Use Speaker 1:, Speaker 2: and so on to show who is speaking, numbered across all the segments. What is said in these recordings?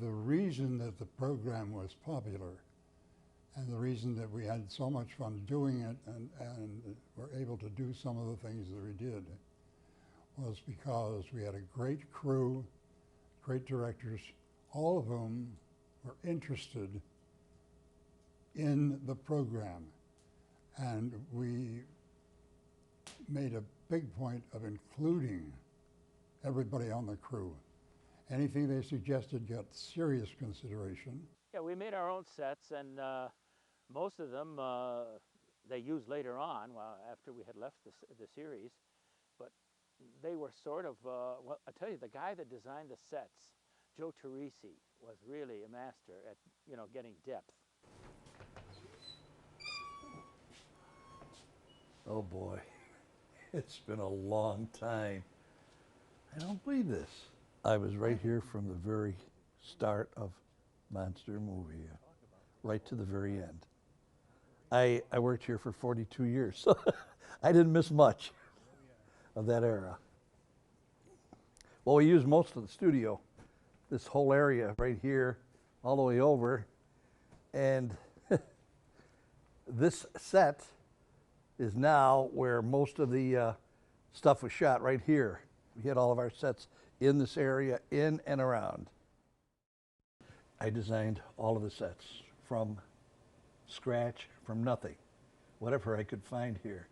Speaker 1: the reason that the program was popular and the reason that we had so much fun doing it and were able to do some of the things that we did was because we had a great crew, great directors, all of whom were interested in the program. And we made a big point of including everybody on the crew. Anything they suggested got serious consideration.
Speaker 2: Yeah, we made our own sets, and most of them they used later on, well, after we had left the series. But they were sort of, well, I tell you, the guy that designed the sets, Joe Turrisi, was really a master at, you know, getting depth.
Speaker 3: Oh boy, it's been a long time. I don't believe this. I was right here from the very start of Monster Movie, right to the very end. I worked here for 42 years, so I didn't miss much of that era. Well, we used most of the studio, this whole area right here, all the way over, and this set is now where most of the stuff was shot, right here. We had all of our sets in this area, in and around. I designed all of the sets from scratch, from nothing, whatever I could find here.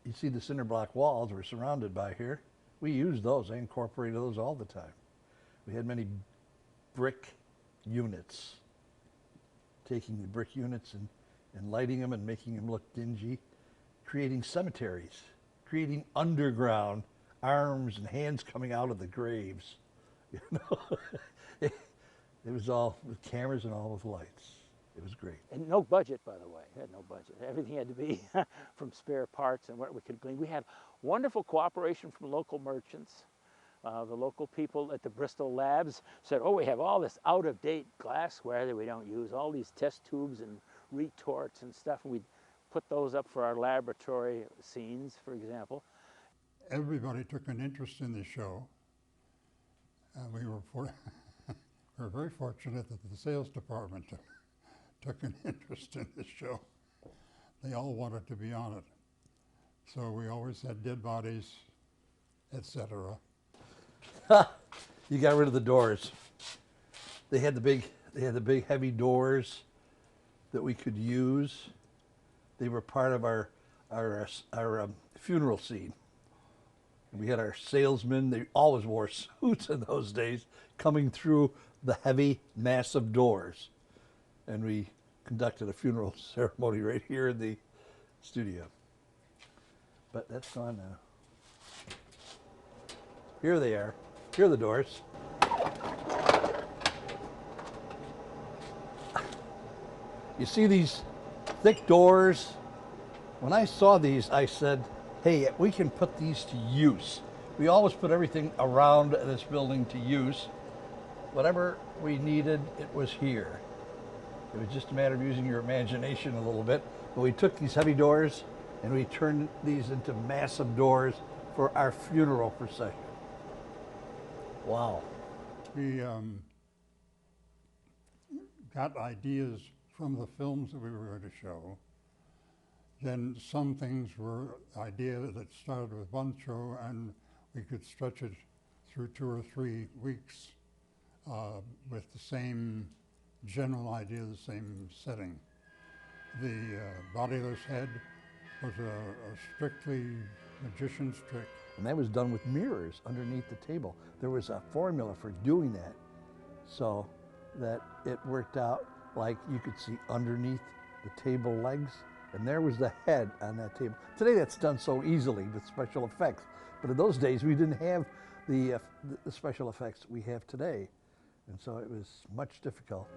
Speaker 3: You see the cinder block walls we're surrounded by here. We used those, I incorporated those all the time. We had many brick units, taking the brick units and lighting them and making them look dingy, creating cemeteries, creating underground arms and hands coming out of the graves. You know, it was all with cameras and all with lights. It was great.
Speaker 2: And no budget, by the way. We had no budget. Everything had to be from spare parts and what we could glean. We had wonderful cooperation from local merchants. The local people at the Bristol labs said, oh, we have all this out-of-date glassware that we don't use, all these test tubes and retorts and stuff, and we'd put those up for our laboratory scenes, for example.
Speaker 1: Everybody took an interest in the show, and we were very fortunate that the sales department took an interest in the show. They all wanted to be on it. So we always had dead bodies, etc.
Speaker 3: You got rid of the doors. They had the big heavy doors that we could use. They were part of our funeral scene. We had our salesmen, they always wore suits in those days, coming through the heavy, massive doors. And we conducted a funeral ceremony right here in the studio. But that's gone now. Here they are. Here are the doors. You see these thick doors? When I saw these, I said, hey, we can put these to use. We always put everything around this building to use. Whatever we needed, it was here. It was just a matter of using your imagination a little bit. But we took these heavy doors and we turned these into massive doors for our funeral procession. Wow.
Speaker 1: We got ideas from the films that we were going to show. Then some things were ideas that started with one show and we could stretch it through 2 or 3 weeks with the same general idea, the same setting. The bodiless head was a strictly magician's trick.
Speaker 3: And that was done with mirrors underneath the table. There was a formula for doing that so that it worked out like you could see underneath the table legs, and there was the head on that table. Today that's done so easily with special effects, but in those days we didn't have the special effects we have today, and so it was much difficult.